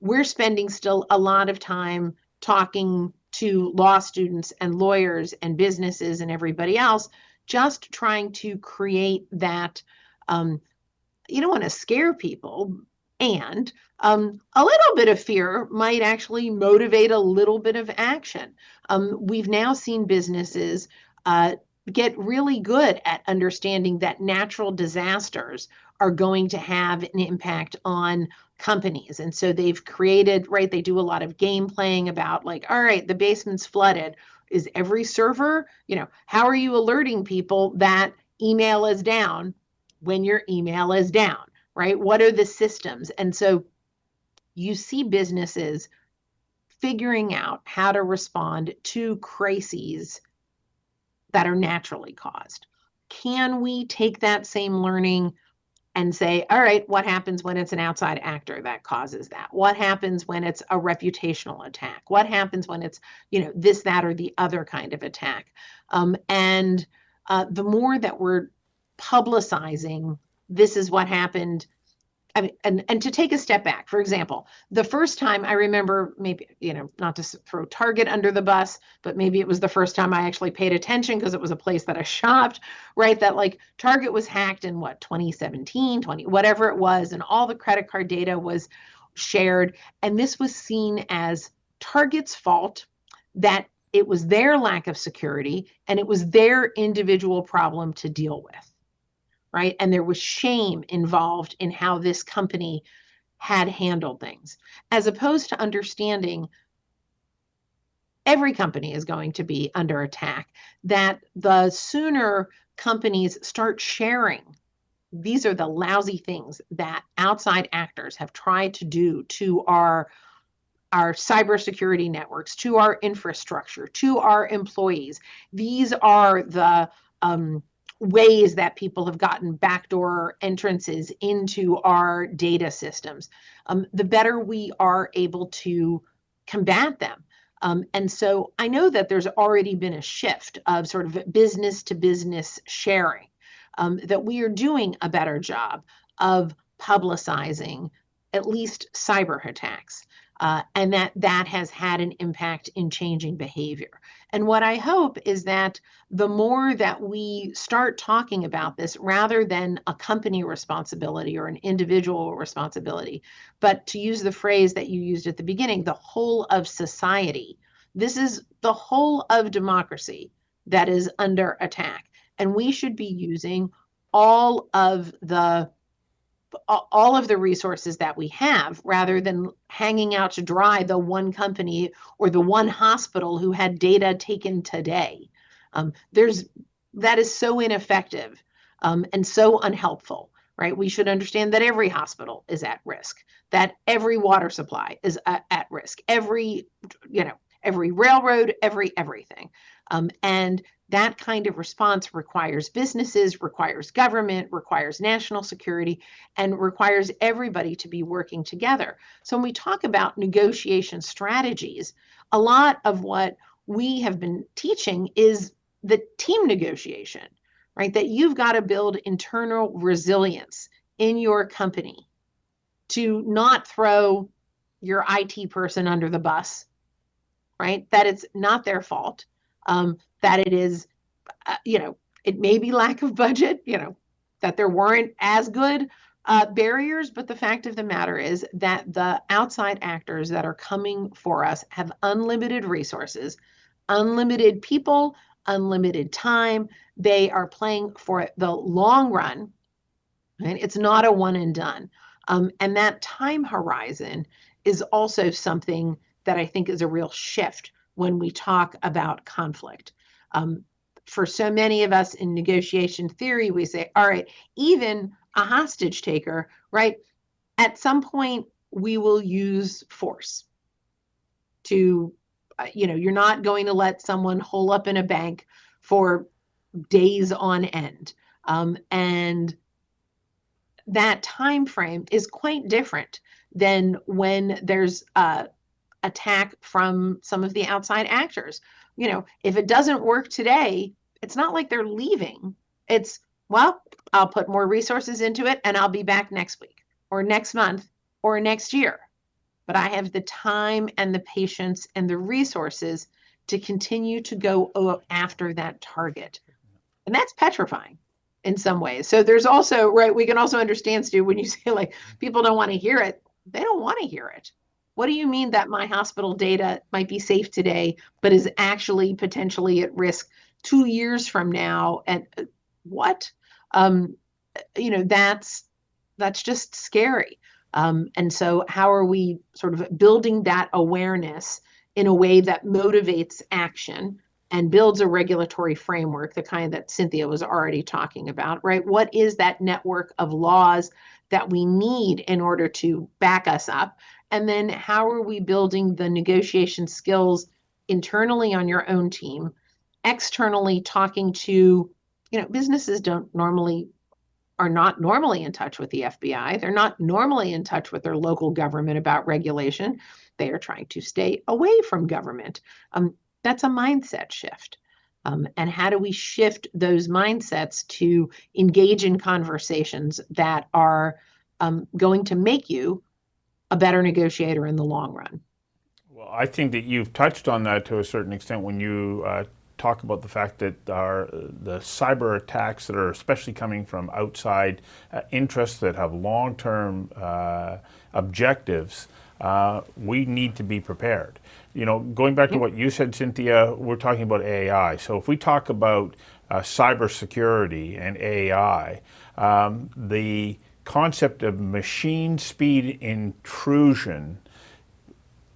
[SPEAKER 2] we're spending still a lot of time talking to law students and lawyers and businesses and everybody else, just trying to create that. You don't want to scare people, and a little bit of fear might actually motivate a little bit of action. We've now seen businesses get really good at understanding that natural disasters are going to have an impact on companies. And so they've created, right, they do a lot of game playing about like, all right, the basement's flooded. Is every server, how are you alerting people that email is down when your email is down, right? What are the systems? And so you see businesses figuring out how to respond to crises that are naturally caused. Can we take that same learning and say, all right, what happens when it's an outside actor that causes that? What happens when it's a reputational attack? What happens when it's, this, that, or the other kind of attack? And the more that we're publicizing, this is what happened. I mean, and to take a step back, for example, the first time I remember, maybe, not to throw Target under the bus, but maybe it was the first time I actually paid attention because it was a place that I shopped, right? That like Target was hacked in 2017, whatever it was, and all the credit card data was shared. And this was seen as Target's fault, that it was their lack of security and it was their individual problem to deal with. Right. And there was shame involved in how this company had handled things, as opposed to understanding every company is going to be under attack, that the sooner companies start sharing, these are the lousy things that outside actors have tried to do to our cybersecurity networks, to our infrastructure, to our employees. These are the ways that people have gotten backdoor entrances into our data systems, the better we are able to combat them. And so I know that there's already been a shift of sort of business to business sharing, that we are doing a better job of publicizing at least cyber attacks. And that has had an impact in changing behavior. And what I hope is that the more that we start talking about this, rather than a company responsibility or an individual responsibility, but to use the phrase that you used at the beginning, the whole of society. This is the whole of democracy that is under attack. And we should be using all of the resources that we have, rather than hanging out to dry the one company or the one hospital who had data taken today. That is so ineffective, and so unhelpful, right? We should understand that every hospital is at risk, that every water supply is at risk, every railroad, everything. And that kind of response requires businesses, requires government, requires national security, and requires everybody to be working together. So when we talk about negotiation strategies, a lot of what we have been teaching is the team negotiation, right? That you've got to build internal resilience in your company to not throw your IT person under the bus, right? That it's not their fault, that it is, it may be lack of budget, that there weren't as good barriers, but the fact of the matter is that the outside actors that are coming for us have unlimited resources, unlimited people, unlimited time. They are playing for the long run, right? It's not a one and done. And that time horizon is also something that I think is a real shift when we talk about conflict. For so many of us in negotiation theory, we say, all right, even a hostage taker, right? At some point, we will use force to, you're not going to let someone hole up in a bank for days on end. And that time frame is quite different than when there's attack from some of the outside actors. If it doesn't work today, it's not like they're leaving. It's, well, I'll put more resources into it and I'll be back next week or next month or next year. But I have the time and the patience and the resources to continue to go after that target. And that's petrifying in some ways. So there's also, right, we can also understand, Stu, when you say like people don't want to hear it, they don't want to hear it. What do you mean that my hospital data might be safe today, but is actually potentially at risk 2 years from now? And what? That's just scary. And so how are we sort of building that awareness in a way that motivates action and builds a regulatory framework, the kind that Cynthia was already talking about, right? What is that network of laws that we need in order to back us up? And then how are we building the negotiation skills internally on your own team, externally talking to, businesses are not normally in touch with the FBI. They're not normally in touch with their local government about regulation. They are trying to stay away from government. That's a mindset shift. And how do we shift those mindsets to engage in conversations that are going to make you a better negotiator in the long run?
[SPEAKER 1] Well, I think that you've touched on that to a certain extent when you talk about the fact that the cyber attacks that are especially coming from outside interests that have long-term objectives, we need to be prepared. Going back to what you said, Cynthia, we're talking about AI. So if we talk about cybersecurity and AI, the concept of machine speed intrusion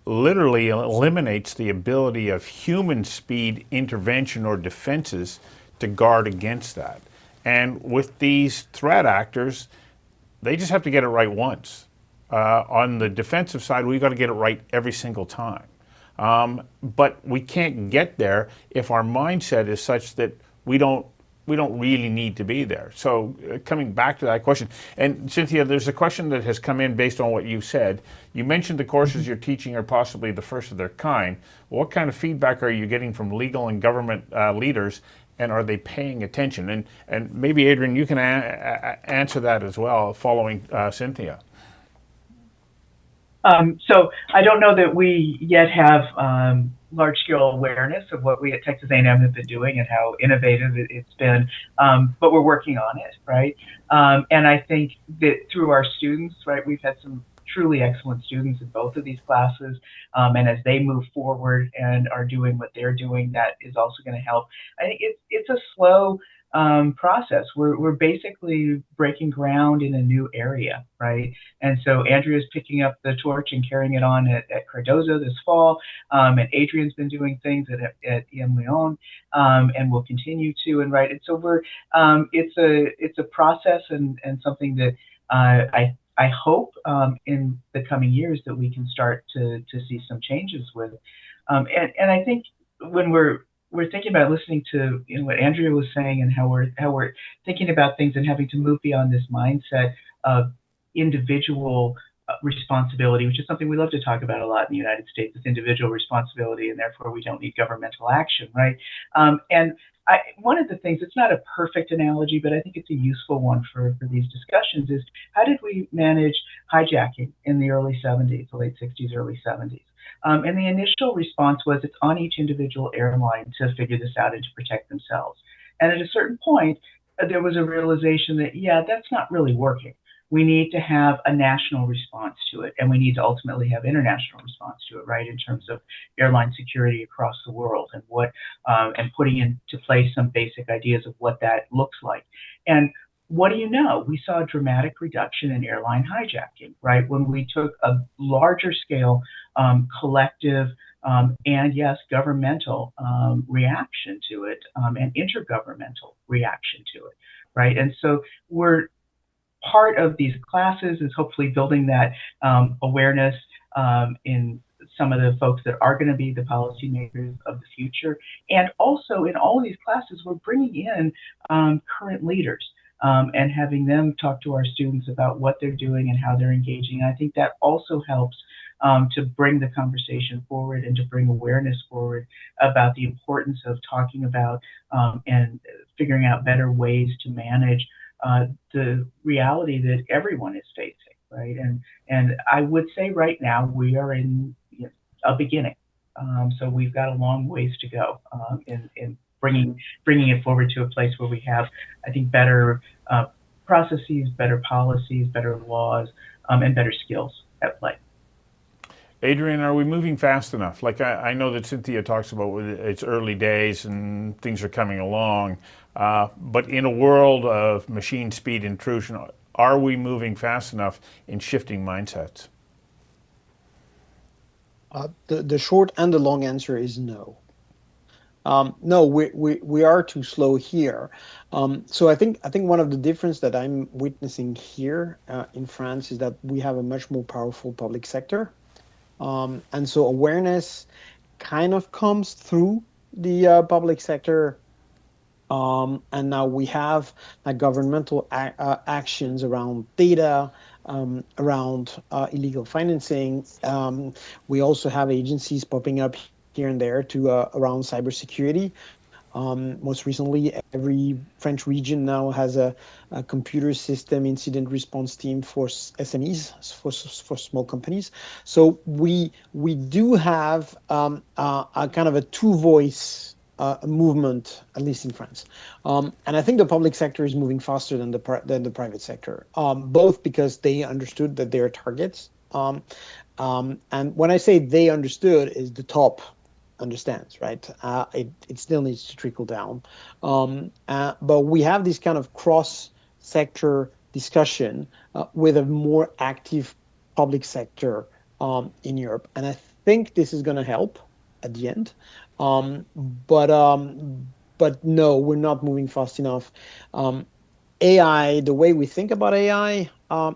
[SPEAKER 1] literally eliminates the ability of human speed intervention or defenses to guard against that. And with these threat actors, they just have to get it right once. On the defensive side, we've got to get it right every single time. But we can't get there if our mindset is such that we don't really need to be there. So coming back to that question, and Cynthia, there's a question that has come in based on what you said. You mentioned the courses you're teaching are possibly the first of their kind. What kind of feedback are you getting from legal and government leaders, and are they paying attention? And maybe, Adrian, you can answer that as well following Cynthia.
[SPEAKER 3] So I don't know that we yet have large-scale awareness of what we at Texas A&M have been doing and how innovative it's been, but we're working on it, right? And I think that through our students, right, we've had some truly excellent students in both of these classes, and as they move forward and are doing what they're doing, that is also going to help. I think it's a slow process. We're basically breaking ground in a new area, right? And so Andrea's picking up the torch and carrying it on at Cardozo this fall, and Adrian's been doing things at emlyon, and will continue to. And right, and so it's a process and something that I hope in the coming years that we can start to see some changes with. And I think when we're thinking about listening to what Andrea was saying and how we're thinking about things and having to move beyond this mindset of individual responsibility, which is something we love to talk about a lot in the United States, is individual responsibility, and therefore we don't need governmental action, right? And one of the things, it's not a perfect analogy, but I think it's a useful one for these discussions, is how did we manage hijacking in the early 70s, the late 60s, early 70s? And the initial response was it's on each individual airline to figure this out and to protect themselves. And at a certain point, there was a realization that, yeah, that's not really working. We need to have a national response to it, and we need to ultimately have international response to it, right, in terms of airline security across the world and and putting into place some basic ideas of what that looks like. And what do you know? We saw a dramatic reduction in airline hijacking, right? When we took a larger scale, collective, and yes, governmental reaction to it, and intergovernmental reaction to it, right? And so we're part of these classes is hopefully building that awareness in some of the folks that are going to be the policymakers of the future. And also in all of these classes, we're bringing in current leaders and having them talk to our students about what they're doing and how they're engaging. And I think that also helps to bring the conversation forward and to bring awareness forward about the importance of talking about and figuring out better ways to manage the reality that everyone is facing, right? And I would say right now we are in a beginning, so we've got a long ways to go in bringing it forward to a place where we have, I think, better processes, better policies, better laws, and better skills at play.
[SPEAKER 1] Adrian, are we moving fast enough? Like I know that Cynthia talks about it's early days and things are coming along, but in a world of machine speed intrusion, are we moving fast enough in shifting mindsets?
[SPEAKER 5] The short and the long answer is no. No, we are too slow here. So I think one of the difference that I'm witnessing here in France is that we have a much more powerful public sector. And so awareness kind of comes through the public sector. And now we have governmental actions around data, around illegal financing. We also have agencies popping up here and there to around cybersecurity. Most recently, every French region now has a computer system incident response team for SMEs, for small companies. So we do have a kind of a two-voice movement, at least in France. And I think the public sector is moving faster than the private sector, both because they understood that they are targets. And when I say they understood, is the top understands, right? It still needs to trickle down. But we have this kind of cross-sector discussion with a more active public sector in Europe. And I think this is going to help at the end. But no, we're not moving fast enough. AI, the way we think about AI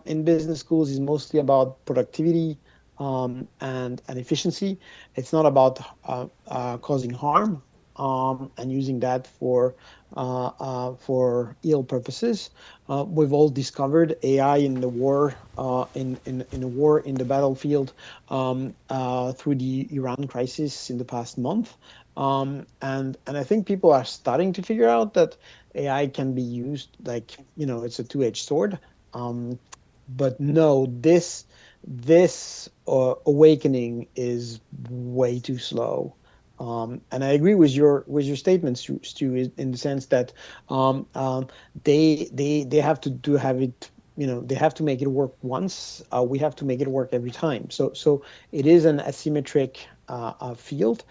[SPEAKER 5] in business schools is mostly about productivity and efficiency. It's not about causing harm and using that for ill purposes. We've all discovered AI in the war, in a war in the battlefield through the Iran crisis in the past month. And I think people are starting to figure out that AI can be used it's a two-edged sword. But no, this awakening is way too slow. And I agree with your statements, Stu, in the sense that they have to have it. They have to make it work once. We have to make it work every time. So it is an asymmetric field.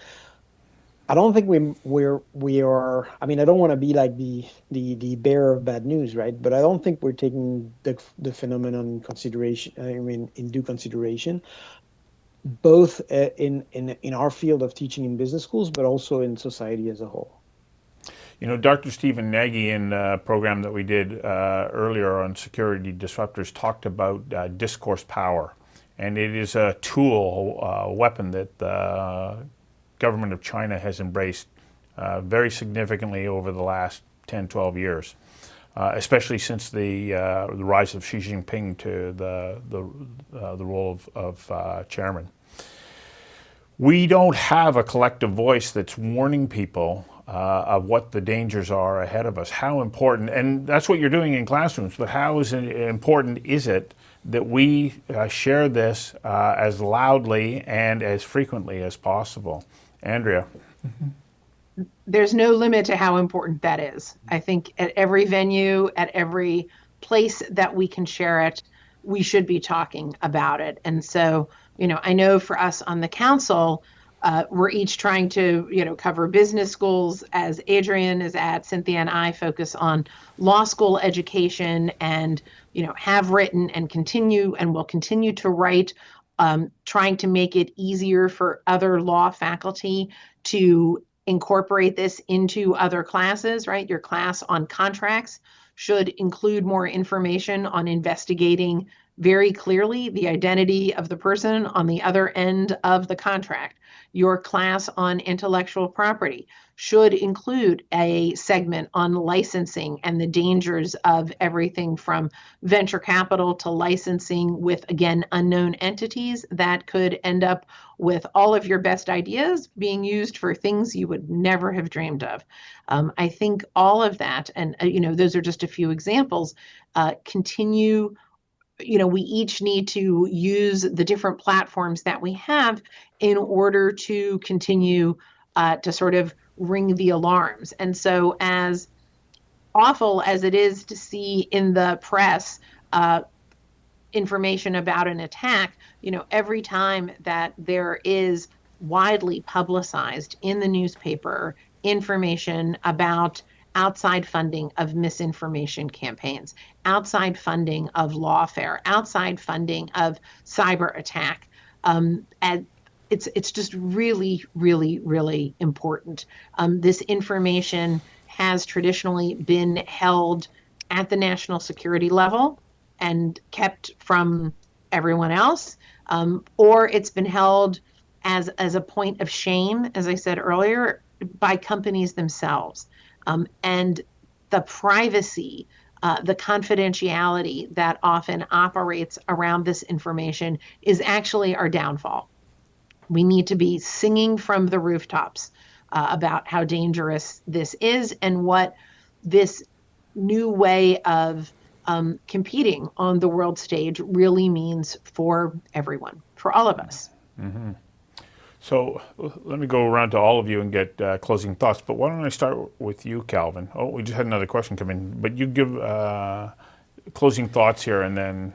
[SPEAKER 5] I don't think we are. I mean, I don't want to be like the bearer of bad news, right? But I don't think we're taking the phenomenon in consideration. I mean, in due consideration, both in our field of teaching in business schools, but also in society as a whole.
[SPEAKER 1] Dr. Stephen Nagy in a program that we did earlier on Security Disruptors talked about discourse power, and it is a tool, a weapon that the government of China has embraced very significantly over the last 10, 12 years, especially since the rise of Xi Jinping to the role of chairman. We don't have a collective voice that's warning people of what the dangers are ahead of us. How important, and that's what you're doing in classrooms, but how important is it that we share this as loudly and as frequently as possible. Andrea.
[SPEAKER 2] There's no limit to how important that is. I think at every venue, at every place that we can share it, we should be talking about it. And so, I know for us on the council, we're each trying to, cover business schools, as Adrian is at. Cynthia and I focus on law school education, and, have written and will continue to write, trying to make it easier for other law faculty to incorporate this into other classes, right? Your class on contracts should include more information on investigating very clearly the identity of the person on the other end of the contract. Your class on intellectual property should include a segment on licensing and the dangers of everything from venture capital to licensing with, again, unknown entities that could end up with all of your best ideas being used for things you would never have dreamed of. I think all of that, and those are just a few examples, continue. We each need to use the different platforms that we have in order to continue to sort of ring the alarms. And so, as awful as it is to see in the press information about an attack, every time that there is widely publicized in the newspaper information about outside funding of misinformation campaigns, outside funding of lawfare, outside funding of cyber attack, and it's just really, really, really important. This information has traditionally been held at the national security level and kept from everyone else, or it's been held as a point of shame, as I said earlier, by companies themselves. And the privacy, the confidentiality that often operates around this information is actually our downfall. We need to be singing from the rooftops about how dangerous this is and what this new way of competing on the world stage really means for everyone, for all of us.
[SPEAKER 1] Mm-hmm. So let me go around to all of you and get closing thoughts, but why don't I start with you, Calvin? Oh, we just had another question come in, but you give closing thoughts here and then.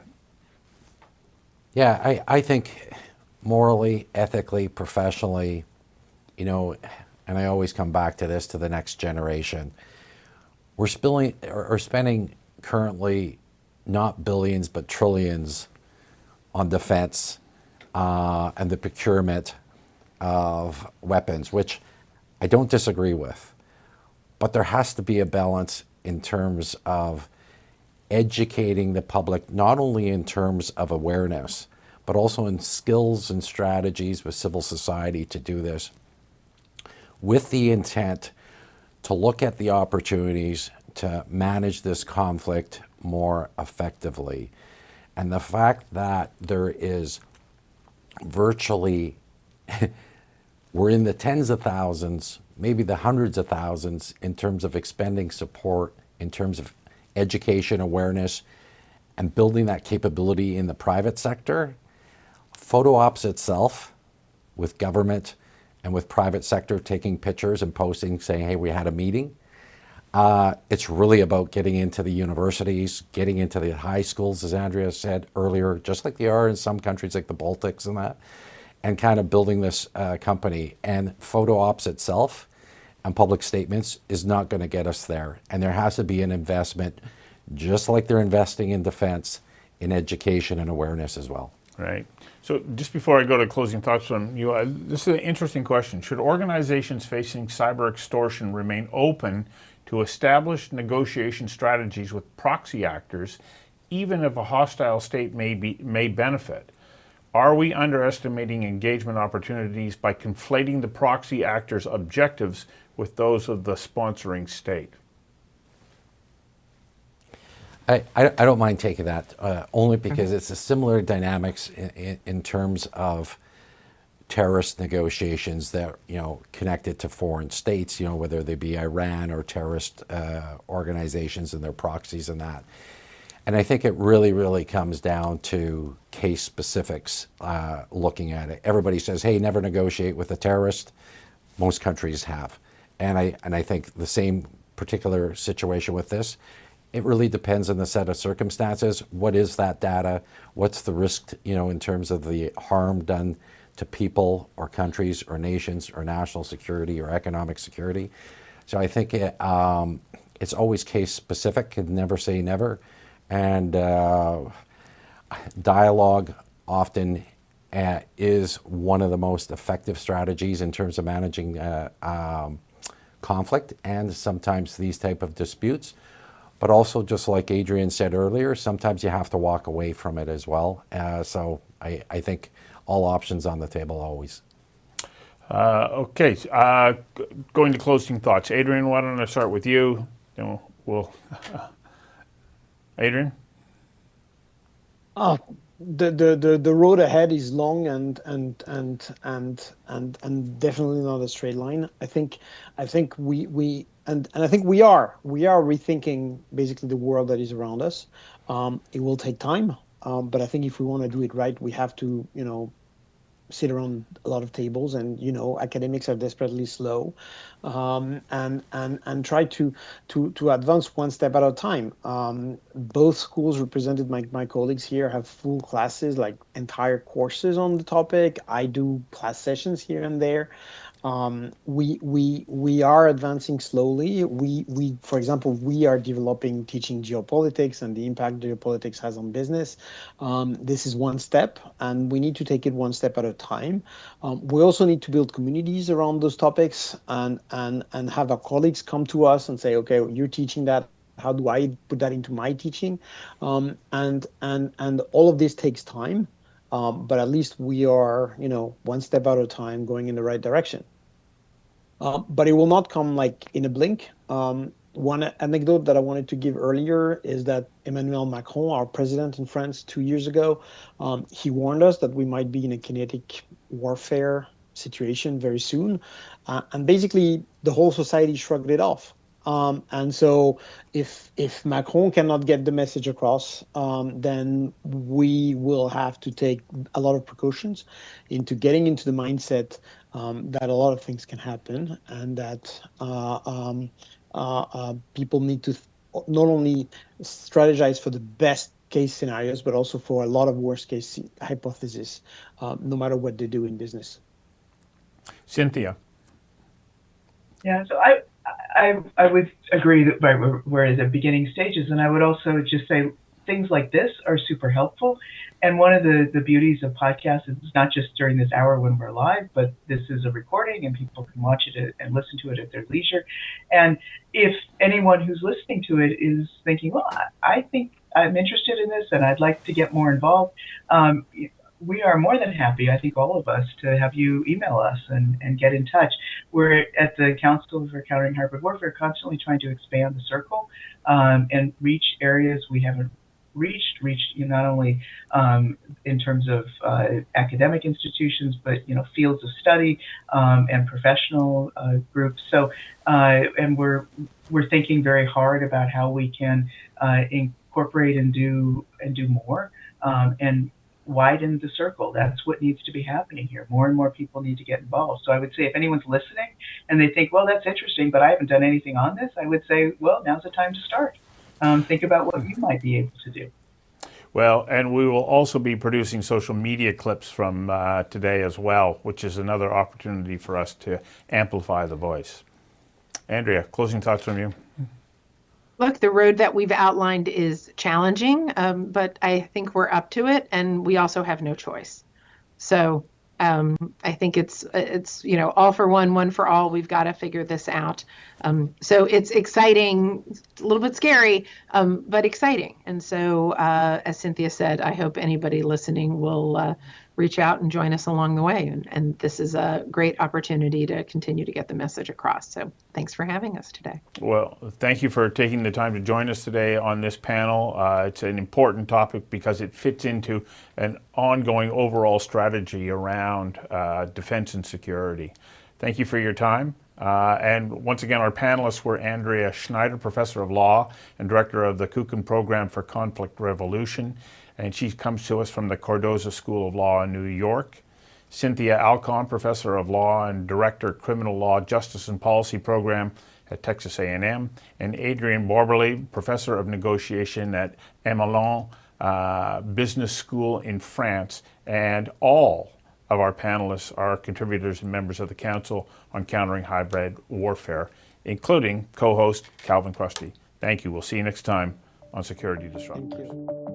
[SPEAKER 4] Yeah, I think morally, ethically, professionally, and I always come back to this, to the next generation. We're spending currently not billions but trillions on defense and the procurement of weapons, which I don't disagree with. But there has to be a balance in terms of educating the public, not only in terms of awareness, but also in skills and strategies with civil society to do this, with the intent to look at the opportunities to manage this conflict more effectively. And the fact that there is virtually, we're in the tens of thousands, maybe the hundreds of thousands in terms of expending support, in terms of education, awareness, and building that capability in the private sector. Photo ops itself, with government and with private sector taking pictures and posting saying, hey, we had a meeting. It's really about getting into the universities, getting into the high schools, as Andrea said earlier, just like they are in some countries like the Baltics and that, and kind of building this company. And photo ops itself and public statements is not going to get us there. And there has to be an investment, just like they're investing in defense, in education and awareness as well.
[SPEAKER 1] Right. So just before I go to closing thoughts from you, this is an interesting question. Should organizations facing cyber extortion remain open to established negotiation strategies with proxy actors, even if a hostile state may benefit? Are we underestimating engagement opportunities by conflating the proxy actors' objectives with those of the sponsoring state?
[SPEAKER 4] I don't mind taking that, only because it's a similar dynamics in terms of terrorist negotiations that, connected to foreign states, whether they be Iran or terrorist organizations and their proxies and that. And I think it really comes down to case specifics, looking at it. Everybody says, hey, never negotiate with a terrorist. Most countries have. And I think the same particular situation with this, it really depends on the set of circumstances. What is that data? What's the risk, in terms of the harm done to people or countries or nations or national security or economic security? So I think it's always case specific, and never say never. And dialogue often is one of the most effective strategies in terms of managing conflict and sometimes these type of disputes. But also, just like Adrian said earlier, sometimes you have to walk away from it as well. So I think all options on the table always.
[SPEAKER 1] Okay, going to closing thoughts. Adrian, why don't I start with you? Adrian?
[SPEAKER 5] The road ahead is long and definitely not a straight line. I think we are rethinking basically the world that is around us. It will take time, but I think if we want to do it right, we have to sit around a lot of tables, and academics are desperately slow, and try to advance one step at a time. Both schools represented, my colleagues here have full classes, like entire courses on the topic. I do class sessions here and there. We are advancing slowly. We for example, we are developing teaching geopolitics and the impact geopolitics has on business. This is one step, and we need to take it one step at a time. We also need to build communities around those topics, and have our colleagues come to us and say, okay, you're teaching that. How do I put that into my teaching? And all of this takes time, but at least we are, one step at a time going in the right direction. But it will not come like in a blink. One anecdote that I wanted to give earlier is that Emmanuel Macron, our president in France 2 years ago, he warned us that we might be in a kinetic warfare situation very soon. And basically, the whole society shrugged it off. And so if Macron cannot get the message across, then we will have to take a lot of precautions into getting into the mindset that a lot of things can happen, and that people need to not only strategize for the best case scenarios, but also for a lot of worst case hypotheses, no matter what they do in business.
[SPEAKER 1] Cynthia.
[SPEAKER 3] Yeah, so I would agree that we're at the beginning stages, and I would also just say things like this are super helpful. And one of the beauties of podcasts is it's not just during this hour when we're live, but this is a recording and people can watch it and listen to it at their leisure. And if anyone who's listening to it is thinking, well, I think I'm interested in this and I'd like to get more involved, we are more than happy, I think all of us, to have you email us and get in touch. We're at the Council for Countering Hybrid Warfare constantly trying to expand the circle and reach areas we haven't reached not only in terms of academic institutions, but fields of study and professional groups. So and we're thinking very hard about how we can incorporate and do more and widen the circle. That's what needs to be happening here. More and more people need to get involved. So I would say if anyone's listening and they think, well, that's interesting, but I haven't done anything on this, I would say, well, now's the time to start. Think about what you might be able to do.
[SPEAKER 1] Well, and we will also be producing social media clips from today as well, which is another opportunity for us to amplify the voice. Andrea, closing thoughts from you?
[SPEAKER 2] Look, the road that we've outlined is challenging, but I think we're up to it, and we also have no choice. So I think it's all for one for all. We've got to figure this out. So it's exciting, a little bit scary, but exciting. And so, as Cynthia said, I hope anybody listening will reach out and join us along the way. And this is a great opportunity to continue to get the message across. So thanks for having us today.
[SPEAKER 1] Well, thank you for taking the time to join us today on this panel. It's an important topic because it fits into an ongoing overall strategy around defense and security. Thank you for your time, And once again, our panelists were Andrea Schneider, Professor of Law and Director of the Kukin Program for Conflict Resolution, and she comes to us from the Cardozo School of Law in New York. Cynthia Alkon, Professor of Law and Director, Criminal Law, Justice and Policy Program at Texas A&M, and Adrian Borbély, Professor of Negotiation at emlyon Business School in France, and all of our panelists are contributors and members of the Council on Countering Hybrid Warfare, including co-host Calvin Krusty. Thank you. We'll see you next time on Security Disruptors.
[SPEAKER 5] Thank you.